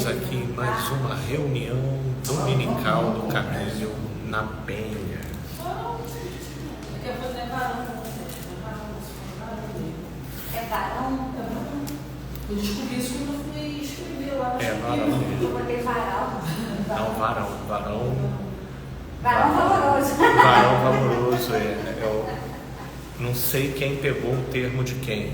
Estamos aqui em mais uma reunião dominical do Caminho na Penha. É varão? Eu descobri isso quando eu fui escrever lá. É varão. Eu botei varal. Não, varão. Varão valoroso. Varão valoroso, Eu não sei quem pegou o termo de quem.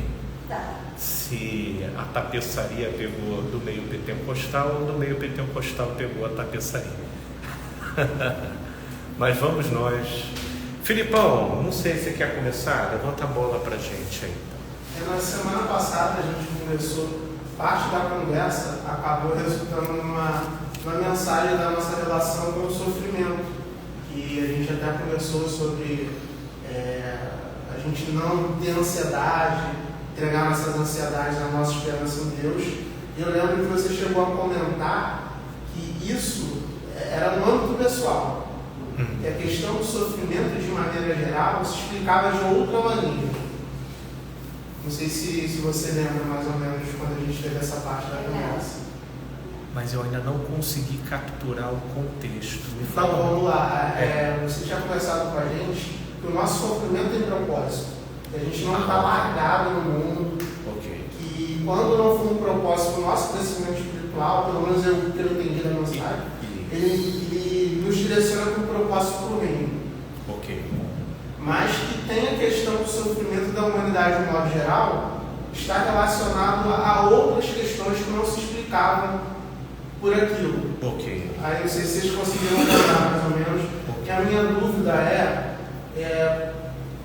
Tá. Se a tapeçaria pegou do meio pentecostal ou do meio pentecostal pegou a tapeçaria. Mas vamos nós. Filipão, não sei se você quer começar, levanta a bola pra gente aí. Na semana passada a gente conversou, parte da conversa acabou resultando numa mensagem da nossa relação com o sofrimento, que a gente até conversou sobre a gente não ter ansiedade, entregar nossas ansiedades na nossa esperança em Deus. E eu lembro que você chegou a comentar que isso era no âmbito pessoal, que a questão do sofrimento de maneira geral se explicava de outra maneira. Não sei se você lembra mais ou menos quando a gente teve essa parte da conversa. Mas eu ainda não consegui capturar o contexto. Então vamos lá. Você tinha conversado com a gente que o nosso sofrimento tem propósito. Que a gente não está largado no mundo. Ok. Que quando não for um propósito para o nosso crescimento espiritual, pelo menos eu entendi da mensagem, ele nos direciona para um propósito para o reino. Ok. Mas que tem a questão do sofrimento da humanidade de modo geral, está relacionado a outras questões que não se explicavam por aquilo. Ok. Aí não sei se vocês conseguiram entender mais ou menos, porque a minha dúvida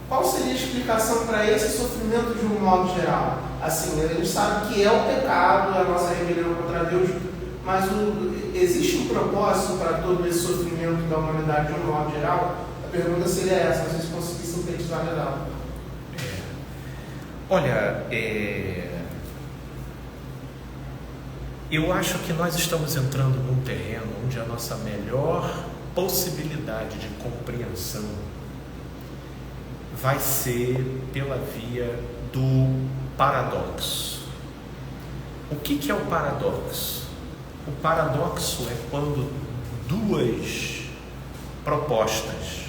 qual seria a explicação para esse sofrimento de um modo geral? Assim, a gente sabe que é o pecado, a nossa rebelião contra Deus, mas existe um propósito para todo esse sofrimento da humanidade de um modo geral? A pergunta seria essa, se vocês conseguissem sintetizar legal. Olha, eu acho que nós estamos entrando num terreno onde a nossa melhor possibilidade de compreensão vai ser pela via do paradoxo. O que é o paradoxo? O paradoxo é quando duas propostas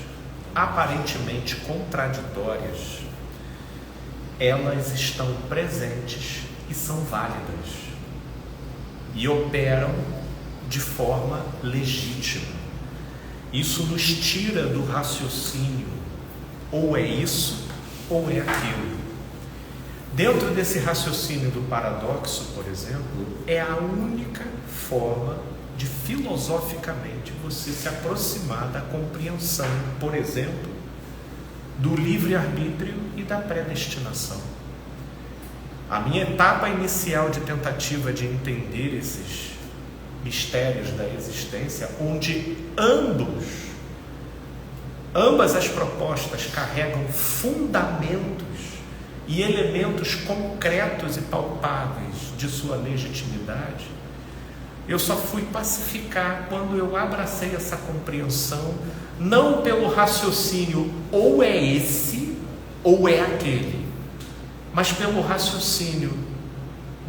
aparentemente contraditórias, elas estão presentes e são válidas e operam de forma legítima. Isso nos tira do raciocínio, ou é isso ou é aquilo. Dentro desse raciocínio do paradoxo, por exemplo, é a única forma de filosoficamente você se aproximar da compreensão, por exemplo, do livre-arbítrio e da predestinação. A minha etapa inicial de tentativa de entender esses mistérios da existência, onde ambas as propostas carregam fundamentos e elementos concretos e palpáveis de sua legitimidade, eu só fui pacificar quando eu abracei essa compreensão, não pelo raciocínio ou é esse ou é aquele, mas pelo raciocínio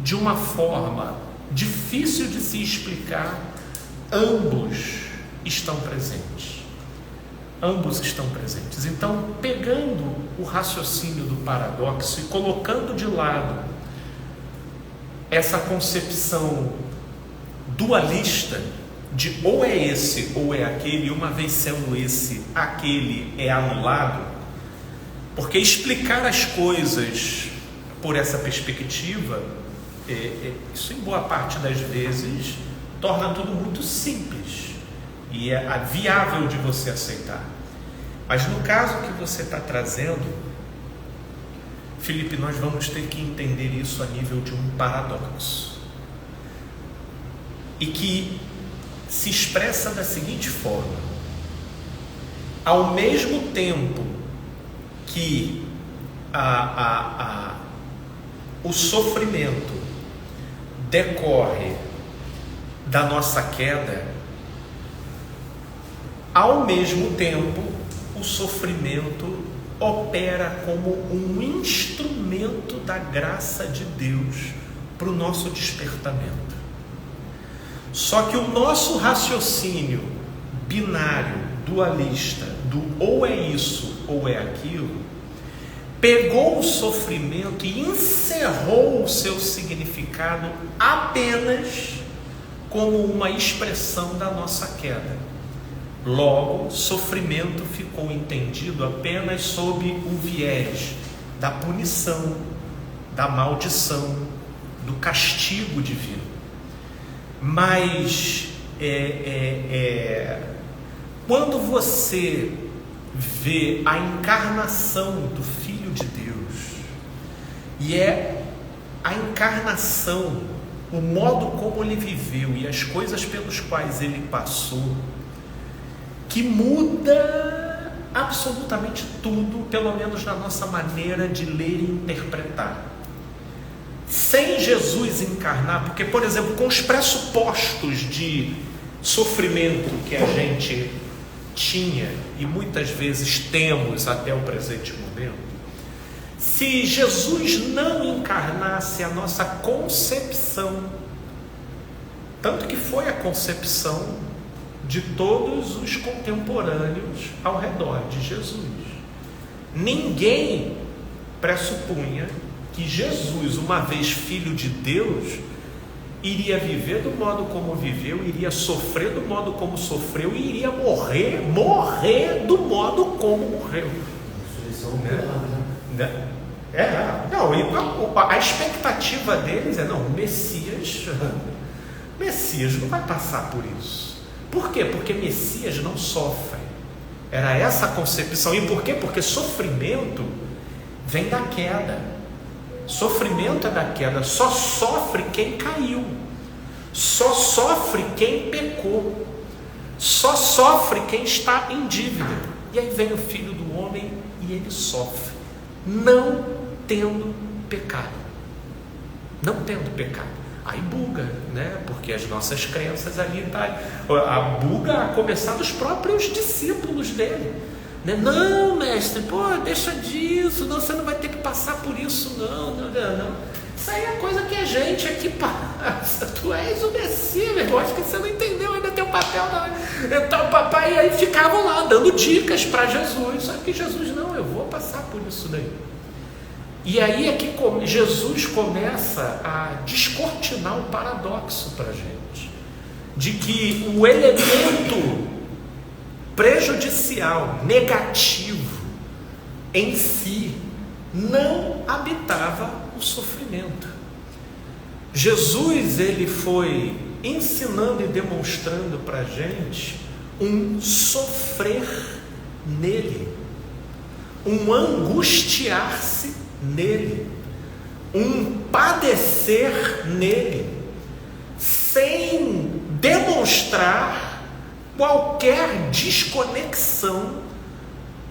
de uma forma difícil de se explicar. Ambos estão presentes. Ambos estão presentes. Então, pegando o raciocínio do paradoxo e colocando de lado essa concepção dualista de ou é esse ou é aquele, e uma vez sendo esse, aquele é anulado, porque explicar as coisas por essa perspectiva, isso em boa parte das vezes torna tudo muito simples e é viável de você aceitar. Mas no caso que você está trazendo, Felipe, nós vamos ter que entender isso a nível de um paradoxo, e que se expressa da seguinte forma: ao mesmo tempo que o sofrimento decorre da nossa queda, ao mesmo tempo o sofrimento opera como um instrumento da graça de Deus para o nosso despertamento. Só que o nosso raciocínio binário, dualista, do ou é isso ou é aquilo, pegou o sofrimento e encerrou o seu significado apenas como uma expressão da nossa queda. Logo, sofrimento ficou entendido apenas sob o viés da punição, da maldição, do castigo divino. Mas quando você vê a encarnação do Filho de Deus, e é a encarnação, o modo como ele viveu e as coisas pelos quais ele passou, que muda absolutamente tudo, pelo menos na nossa maneira de ler e interpretar. Sem Jesus encarnar, porque, por exemplo, com os pressupostos de sofrimento que a gente tinha e muitas vezes temos até o presente momento, se Jesus não encarnasse, a nossa concepção, tanto que foi a concepção de todos os contemporâneos ao redor de Jesus, ninguém pressupunha que Jesus, uma vez Filho de Deus, iria viver do modo como viveu, iria sofrer do modo como sofreu e iria morrer do modo como morreu. A expectativa deles é, não, o Messias não vai passar por isso. Por quê? Porque Messias não sofre. Era essa a concepção. E por quê? Porque sofrimento vem da queda. Sofrimento é da queda. Só sofre quem caiu. Só sofre quem pecou. Só sofre quem está em dívida. E aí vem o Filho do Homem e ele sofre, não tendo pecado. Não tendo pecado. Aí buga, né? Porque as nossas crenças ali a buga a começar dos próprios discípulos dele, né? Não, mestre, deixa disso, não, você não vai ter que passar por isso, não. Isso aí é coisa que a gente aqui passa. Tu és o Messias, meu irmão, acho que você não entendeu ainda teu papel, não. Então, papai, aí ficavam lá dando dicas para Jesus, só que Jesus, não, eu vou passar por isso daí. E aí é que Jesus começa a descortinar o paradoxo para a gente, de que o elemento prejudicial, negativo, em si, não habitava o sofrimento. Jesus, ele foi ensinando e demonstrando para a gente um sofrer nele, um angustiar-se nele, um padecer nele, sem demonstrar qualquer desconexão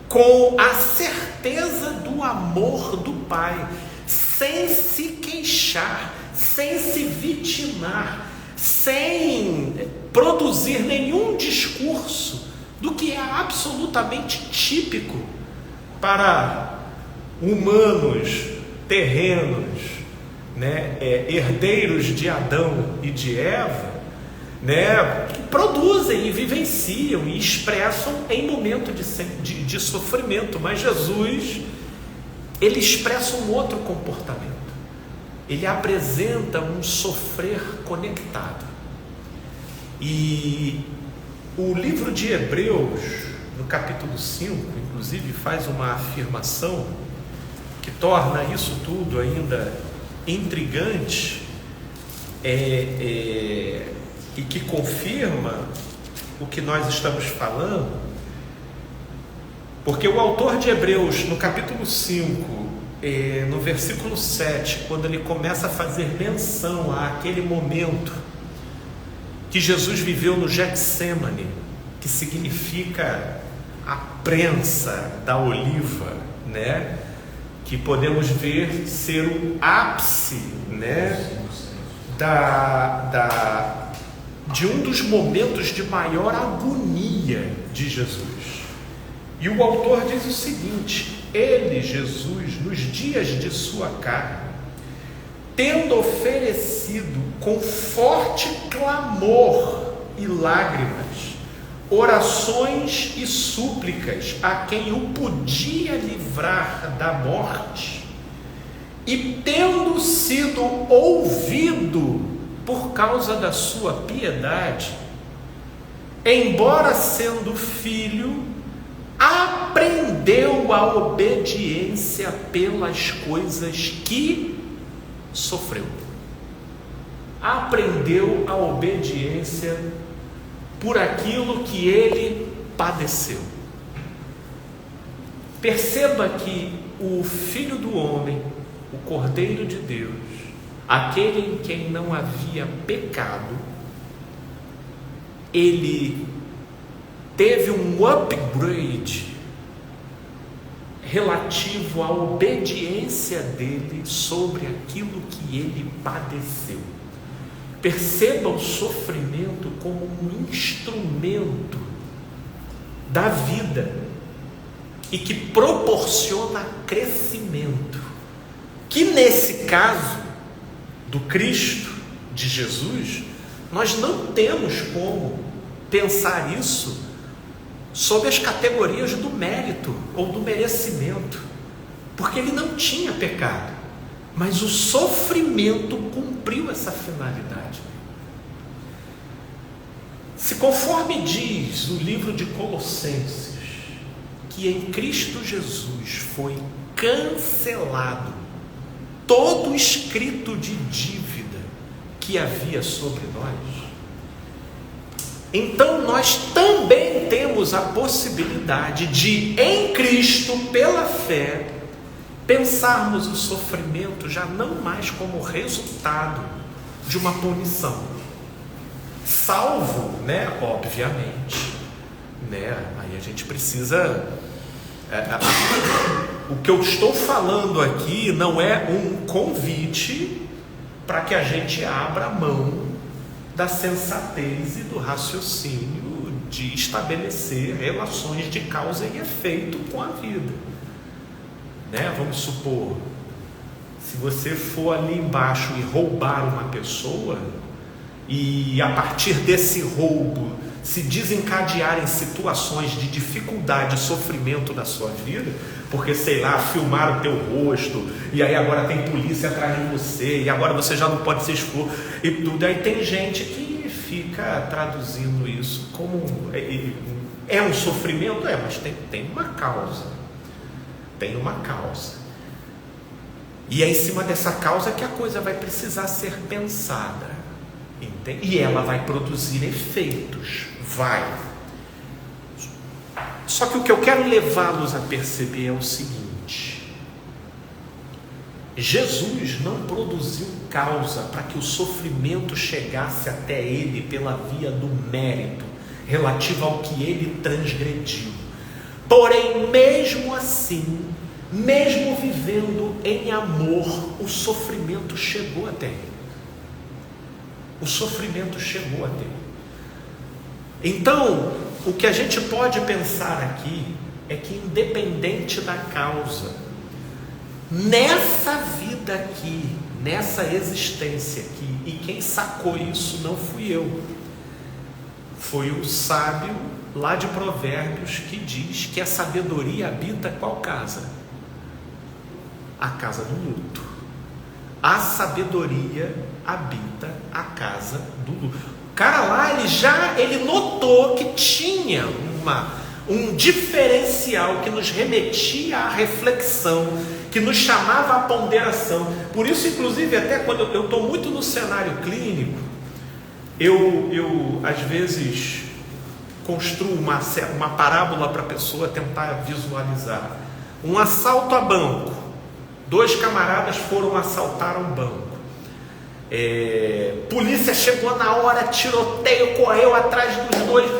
com a certeza do amor do Pai, sem se queixar, sem se vitimar, sem produzir nenhum discurso do que é absolutamente típico para humanos terrenos, né, herdeiros de Adão e de Eva, né, que produzem e vivenciam e expressam em momento de sofrimento. Mas Jesus, ele expressa um outro comportamento. Ele apresenta um sofrer conectado. E o livro de Hebreus, no capítulo 5, inclusive faz uma afirmação que torna isso tudo ainda intrigante, e que confirma o que nós estamos falando, porque o autor de Hebreus, no capítulo 5, no versículo 7, quando ele começa a fazer menção àquele momento que Jesus viveu no Getsêmani, que significa a prensa da oliva, né? Que podemos ver ser o ápice, né? De um dos momentos de maior agonia de Jesus. E o autor diz o seguinte: ele, Jesus, nos dias de sua carne, tendo oferecido com forte clamor e lágrimas, orações e súplicas a quem o podia livrar da morte, e tendo sido ouvido por causa da sua piedade, embora sendo filho, aprendeu a obediência pelas coisas que sofreu. Aprendeu a obediência por aquilo que ele padeceu. Perceba que o Filho do Homem, o Cordeiro de Deus, aquele em quem não havia pecado, ele teve um upgrade relativo à obediência dele sobre aquilo que ele padeceu. Perceba o sofrimento como um instrumento da vida e que proporciona crescimento, que nesse caso do Cristo, de Jesus, nós não temos como pensar isso sob as categorias do mérito ou do merecimento, porque ele não tinha pecado, mas o sofrimento cumpriu essa finalidade. Se conforme diz o livro de Colossenses, que em Cristo Jesus foi cancelado todo escrito de dívida que havia sobre nós, então nós também temos a possibilidade de, em Cristo, pela fé, pensarmos o sofrimento já não mais como resultado de uma punição, salvo, obviamente, aí a gente precisa, o que eu estou falando aqui não é um convite para que a gente abra mão da sensatez e do raciocínio de estabelecer relações de causa e efeito com a vida, Vamos supor, se você for ali embaixo e roubar uma pessoa, e a partir desse roubo se desencadearem situações de dificuldade e sofrimento na sua vida, porque, sei lá, filmaram o teu rosto, e aí agora tem polícia atrás de você, e agora você já não pode se expor, e tudo, aí tem gente que fica traduzindo isso como, é um sofrimento, mas tem uma causa, e é em cima dessa causa que a coisa vai precisar ser pensada, entende? E ela vai produzir efeitos, Só que o que eu quero levá-los a perceber é o seguinte: Jesus não produziu causa para que o sofrimento chegasse até ele pela via do mérito relativo ao que ele transgrediu. Porém, mesmo assim, mesmo vivendo em amor, o sofrimento chegou até ele. Então, o que a gente pode pensar aqui é que, independente da causa, nessa vida aqui, nessa existência aqui, e quem sacou isso não fui eu, foi o sábio lá de Provérbios, que diz que a sabedoria habita qual casa? A casa do luto. A sabedoria habita a casa do luto. O cara lá, ele notou que tinha um diferencial que nos remetia à reflexão, que nos chamava à ponderação. Por isso, inclusive, até quando eu estou muito no cenário clínico, eu às vezes construo uma parábola para a pessoa tentar visualizar. Um assalto a banco. 2 camaradas foram assaltar um banco. Polícia chegou na hora, tiroteio, correu atrás dos 2.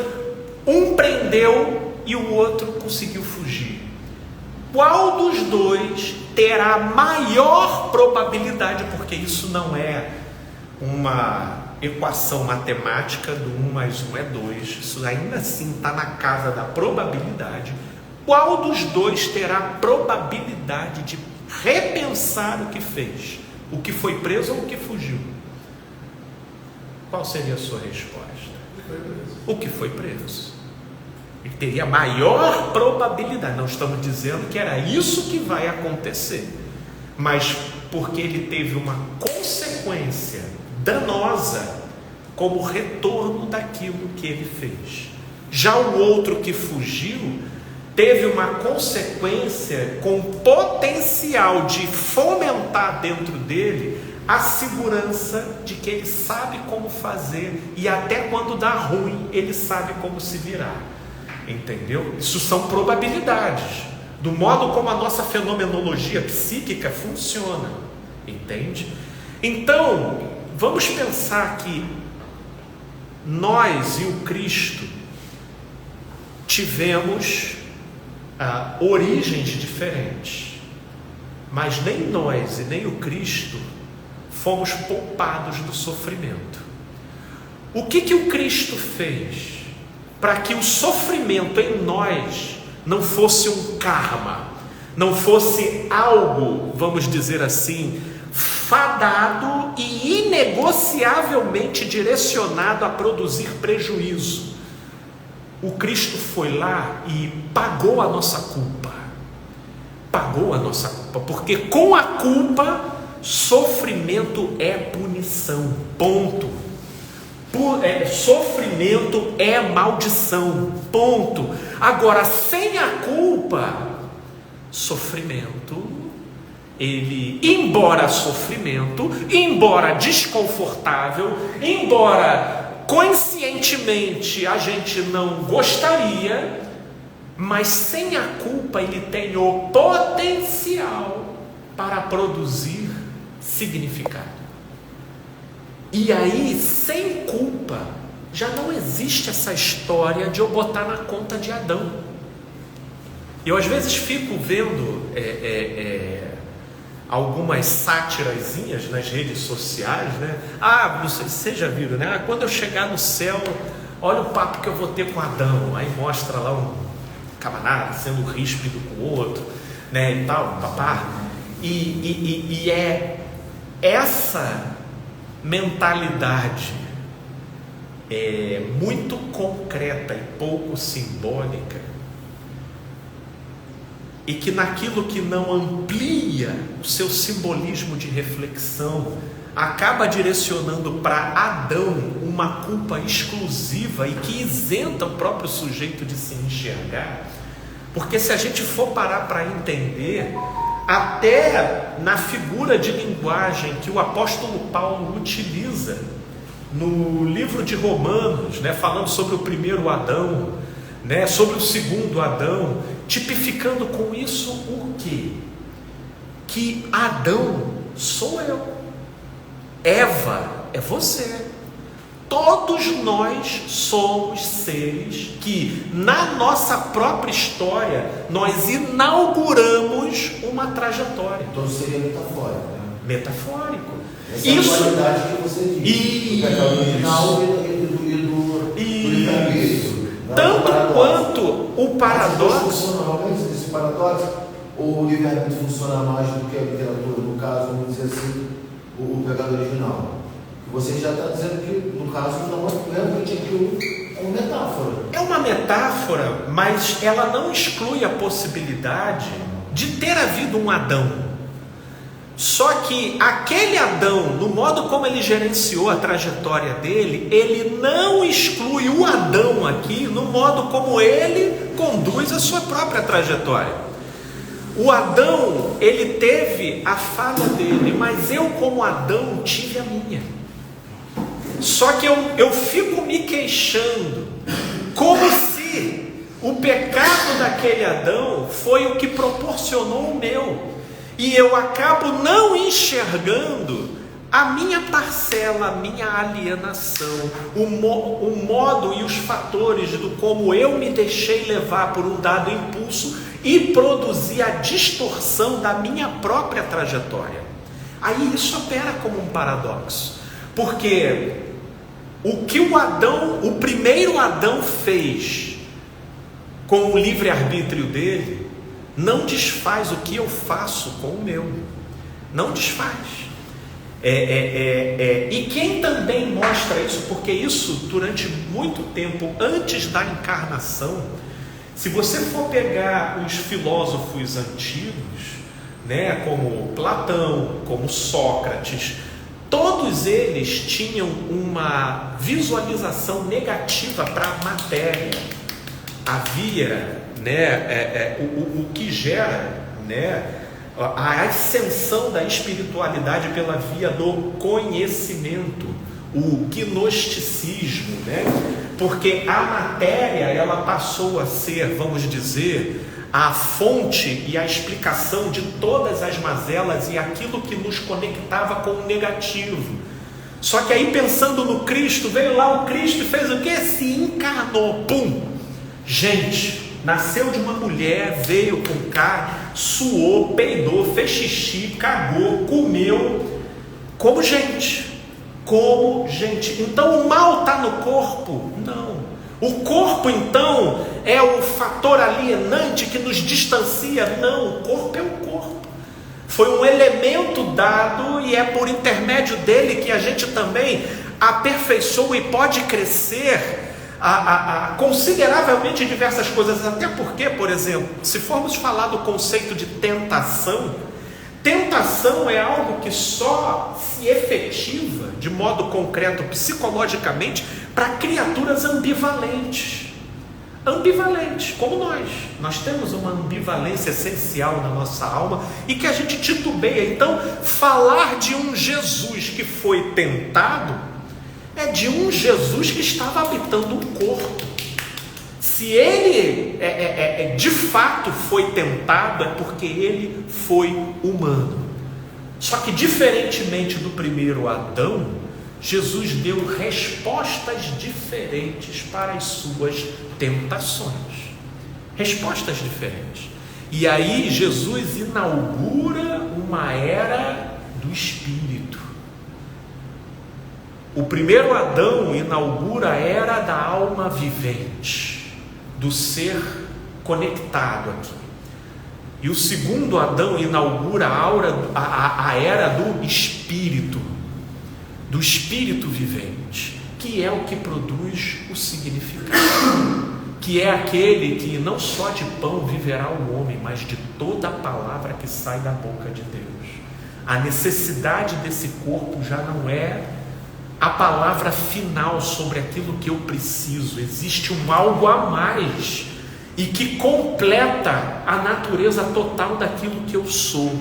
Um prendeu e o outro conseguiu fugir. Qual dos 2 terá maior probabilidade, porque isso não é uma equação matemática do 1 mais 1 é 2, isso ainda assim está na casa da probabilidade. Qual dos 2 terá probabilidade de repensar o que fez O que foi preso ou o que fugiu? Qual seria a sua resposta? O que foi preso. Ele teria maior probabilidade. Não estamos dizendo que era isso que vai acontecer, mas porque ele teve uma consequência danosa como retorno daquilo que ele fez. Já o outro que fugiu teve uma consequência com potencial de fomentar dentro dele a segurança de que ele sabe como fazer, e até quando dá ruim ele sabe como se virar. Entendeu? Isso são probabilidades do modo como a nossa fenomenologia psíquica funciona, entende? Então vamos pensar que nós e o Cristo tivemos origens diferentes, mas nem nós e nem o Cristo fomos poupados do sofrimento. O que o Cristo fez para que o sofrimento em nós não fosse um karma, não fosse algo, vamos dizer assim, fadado e inegociavelmente direcionado a produzir prejuízo? O Cristo foi lá e pagou a nossa culpa. Pagou a nossa culpa, porque com a culpa, sofrimento é punição, ponto. Sofrimento é maldição, ponto. Agora, sem a culpa, sofrimento, ele, embora sofrimento, embora desconfortável, embora conscientemente a gente não gostaria, mas sem a culpa ele tem o potencial para produzir significado. E aí, sem culpa, já não existe essa história de eu botar na conta de Adão. Eu às vezes fico vendo algumas sátirazinhas nas redes sociais, né? Não sei se vocês já viram, né? Quando eu chegar no céu, olha o papo que eu vou ter com Adão. Aí mostra lá um camarada sendo ríspido com o outro, né? E tal, papá. E é essa mentalidade muito concreta e pouco simbólica, e que naquilo que não amplia o seu simbolismo de reflexão, acaba direcionando para Adão uma culpa exclusiva e que isenta o próprio sujeito de se enxergar. Porque se a gente for parar para entender, até na figura de linguagem que o apóstolo Paulo utiliza no livro de Romanos, né, falando sobre o primeiro Adão, né, sobre o segundo Adão, tipificando com isso o quê? Que Adão sou eu, Eva é você. Todos nós somos seres que, na nossa própria história, nós inauguramos uma trajetória. Então seria metafórico, né? Metafórico. Essa é a qualidade que você diz. Do pecado original e do livre-arbítrio. Tanto quanto o paradoxo. Esse paradoxo, ou o livre-arbítrio funciona mais do que a literatura, no caso, vamos dizer assim, o pecado original. Você já está dizendo que, no caso, não é realmente aquilo, é uma metáfora. É uma metáfora, mas ela não exclui a possibilidade de ter havido um Adão. Só que aquele Adão, no modo como ele gerenciou a trajetória dele, ele não exclui o Adão aqui no modo como ele conduz a sua própria trajetória. O Adão, ele teve a falha dele, mas eu, como Adão, tive a minha. Só que eu fico me queixando, como se o pecado daquele Adão foi o que proporcionou o meu. E eu acabo não enxergando a minha parcela, a minha alienação, o modo e os fatores do como eu me deixei levar por um dado impulso e produzir a distorção da minha própria trajetória. Aí isso opera como um paradoxo, porque o que o primeiro Adão fez com o livre-arbítrio dele, não desfaz o que eu faço com o meu. Não desfaz. E quem também mostra isso, porque isso durante muito tempo antes da encarnação, se você for pegar os filósofos antigos, né, como Platão, como Sócrates, todos eles tinham uma visualização negativa para a matéria. Havia, né, o que gera, né, a ascensão da espiritualidade pela via do conhecimento, o gnosticismo, né? Porque a matéria, ela passou a ser, vamos dizer, a fonte e a explicação de todas as mazelas e aquilo que nos conectava com o negativo. Só que aí, pensando no Cristo, veio lá o Cristo e fez o quê? Se encarnou, pum! Gente, nasceu de uma mulher, veio com carne, suou, peidou, fez xixi, cagou, comeu, como gente. Então o mal está no corpo? Não. O corpo, então, é o fator alienante que nos distancia? Não, o corpo é o corpo. Foi um elemento dado e é por intermédio dele que a gente também aperfeiçoa e pode crescer consideravelmente diversas coisas. Até porque, por exemplo, se formos falar do conceito de tentação, tentação é algo que só se efetiva de modo concreto psicologicamente para criaturas ambivalentes, como nós temos uma ambivalência essencial na nossa alma e que a gente titubeia. Então, falar de um Jesus que foi tentado é de um Jesus que estava habitando um corpo. Se ele de fato foi tentado, é porque ele foi humano. Só que, diferentemente do primeiro Adão, Jesus deu respostas diferentes para as suas tentações. Respostas diferentes. E aí Jesus inaugura uma era do Espírito. O primeiro Adão inaugura a era da alma vivente, do ser conectado aqui. E o segundo Adão inaugura a era do Espírito vivente, que é o que produz o significado, que é aquele que não só de pão viverá o homem, mas de toda a palavra que sai da boca de Deus. A necessidade desse corpo já não é a palavra final sobre aquilo que eu preciso. Existe um algo a mais e que completa a natureza total daquilo que eu sou.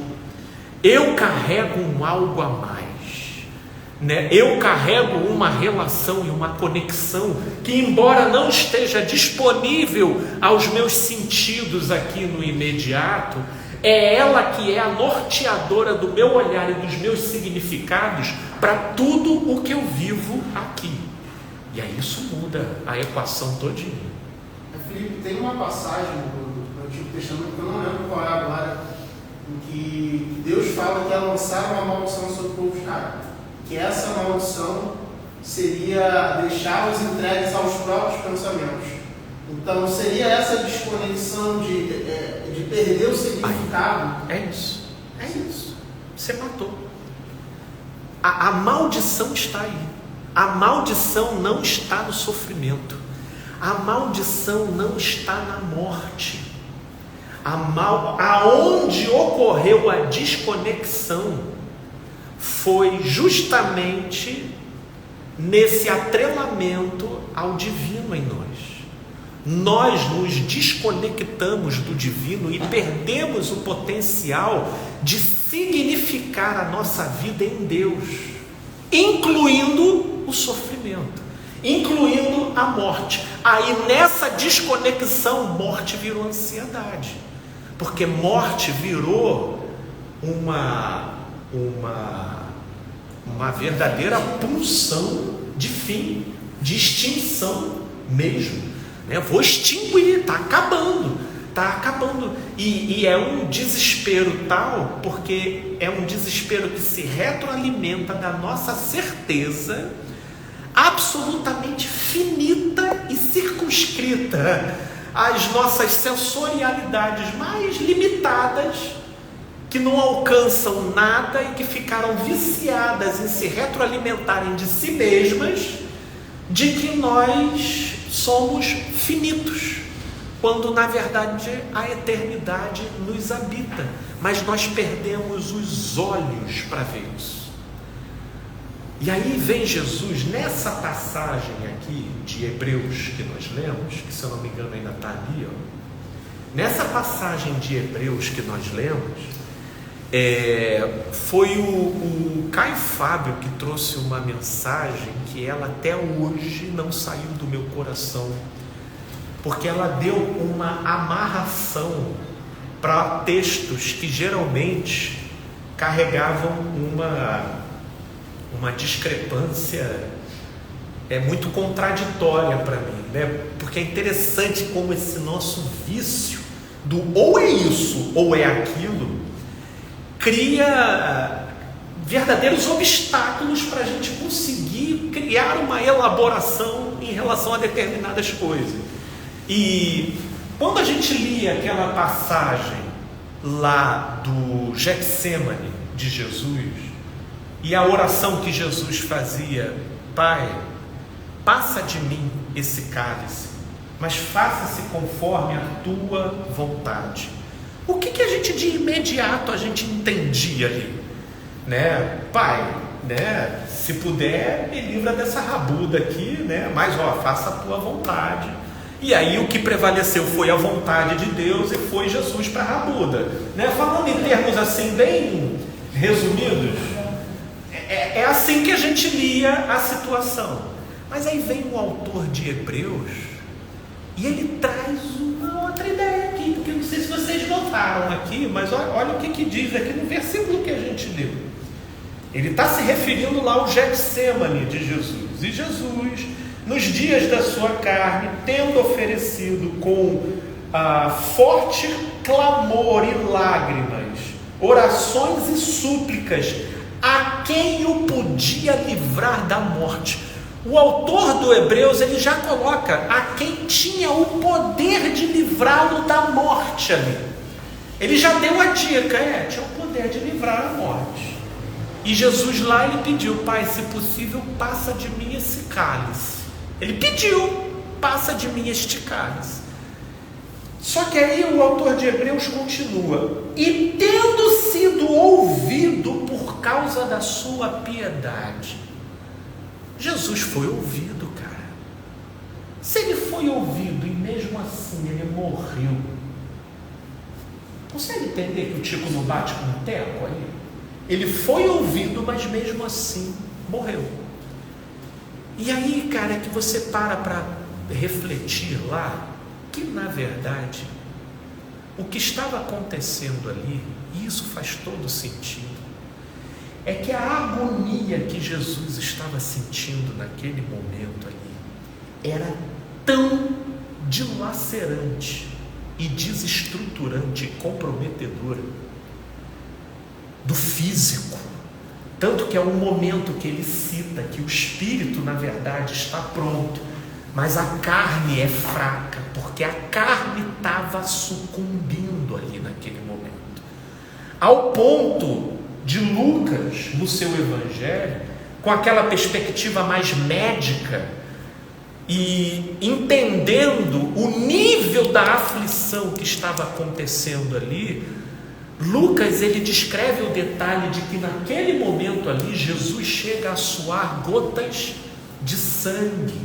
Eu carrego um algo a mais, né? Eu carrego uma relação e uma conexão que, embora não esteja disponível aos meus sentidos aqui no imediato, é ela que é a norteadora do meu olhar e dos meus significados para tudo o que eu vivo aqui. E aí isso muda a equação todinha. Felipe, tem uma passagem do Antigo Testamento, que eu não lembro qual é agora, em que Deus fala que ia lançar uma maldição sobre o povo de Israel. Que essa maldição seria deixá-los entregues aos próprios pensamentos. Então seria essa desconexão de perder o significado. É isso. Você matou. A maldição está aí. A maldição não está no sofrimento. A maldição não está na morte. Aonde ocorreu a desconexão foi justamente nesse atrelamento ao divino em nós. Nós nos desconectamos do divino e perdemos o potencial de significar a nossa vida em Deus, incluindo o sofrimento, incluindo a morte. Aí nessa desconexão, morte virou ansiedade, porque morte virou uma verdadeira pulsão de fim, de extinção mesmo. Vou extinguir, está acabando. E é um desespero tal, porque é um desespero que se retroalimenta da nossa certeza absolutamente finita e circunscrita às nossas sensorialidades mais limitadas, que não alcançam nada e que ficaram viciadas em se retroalimentarem de si mesmas, de que nós somos finitos, quando na verdade a eternidade nos habita, mas nós perdemos os olhos para ver isso. E aí vem Jesus, nessa passagem aqui de Hebreus que nós lemos, que se eu não me engano ainda está ali, nessa passagem de Hebreus que nós lemos, foi o Caio Fábio que trouxe uma mensagem que ela até hoje não saiu do meu coração, porque ela deu uma amarração para textos que geralmente carregavam uma discrepância muito contraditória para mim, né? Porque é interessante como esse nosso vício do ou é isso ou é aquilo cria verdadeiros obstáculos para a gente conseguir criar uma elaboração em relação a determinadas coisas. E quando a gente lia aquela passagem lá do Getsêmani de Jesus, e a oração que Jesus fazia: Pai, passa de mim esse cálice, mas faça-se conforme a tua vontade. O que a gente de imediato a gente entendia ali? Né? Pai, né? Se puder, me livra dessa rabuda aqui, né? Mas faça a tua vontade. E aí o que prevaleceu foi a vontade de Deus e foi Jesus para a rabuda, né? Falando em termos assim bem resumidos, é assim que a gente lia a situação. Mas aí vem o autor de Hebreus e ele traz uma outra ideia aqui, porque não sei se vocês notaram aqui, mas olha o que diz aqui no versículo que a gente leu. Ele está se referindo lá ao Getsêmani de Jesus. E Jesus, nos dias da sua carne, tendo oferecido com forte clamor e lágrimas, orações e súplicas a quem o podia livrar da morte. O autor do Hebreus, ele já coloca a quem tinha o poder de livrá-lo da morte ali. Ele já deu a dica, tinha o poder de livrar a morte. E Jesus lá, ele pediu: Pai, se possível, passa de mim esse cálice. Ele pediu: passa de mim este cálice. Só que aí o autor de Hebreus continua: e tendo sido ouvido por causa da sua piedade. Jesus foi ouvido, cara. Se ele foi ouvido e mesmo assim ele morreu, consegue entender que o Tico não bate com o teco aí? Ele foi ouvido, mas mesmo assim morreu. E aí, cara, é que você para refletir lá, que na verdade, o que estava acontecendo ali, e isso faz todo sentido, é que a agonia que Jesus estava sentindo naquele momento ali, era tão dilacerante e desestruturante e comprometedora do físico, tanto que é um momento que ele cita que o espírito na verdade está pronto, mas a carne é fraca, porque a carne estava sucumbindo ali naquele momento, ao ponto de Lucas, no seu evangelho, com aquela perspectiva mais médica e entendendo o nível da aflição que estava acontecendo ali, Lucas, ele descreve o detalhe de que naquele momento ali, Jesus chega a suar gotas de sangue.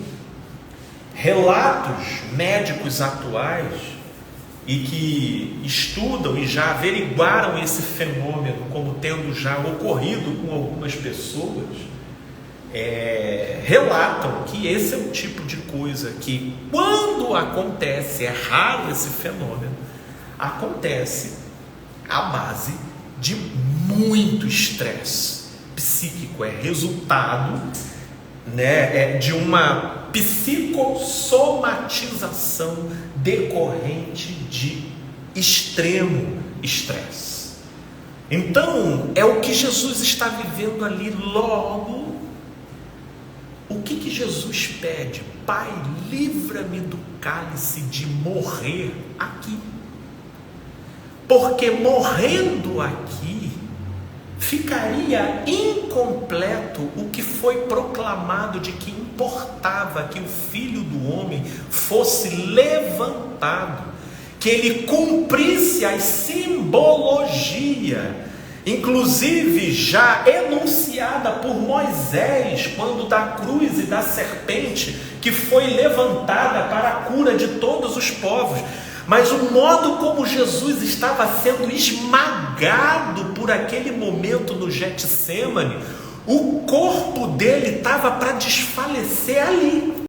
Relatos médicos atuais e que estudam e já averiguaram esse fenômeno como tendo já ocorrido com algumas pessoas, relatam que esse é um tipo de coisa que, quando acontece, é raro esse fenômeno, acontece à base de muito estresse psíquico, é resultado, né, de uma psicossomatização decorrente de extremo estresse. Então, é o que Jesus está vivendo ali. Logo, o que Jesus pede? Pai, livra-me do cálice de morrer aqui. porque morrendo aqui, ficaria incompleto o que foi proclamado de que importava que o Filho do Homem fosse levantado, que ele cumprisse a simbologia, inclusive já enunciada por Moisés, quando da cruz e da serpente, que foi levantada para a cura de todos os povos. Mas o modo como Jesus estava sendo esmagado por aquele momento no Getsêmani, o corpo dele estava para desfalecer ali.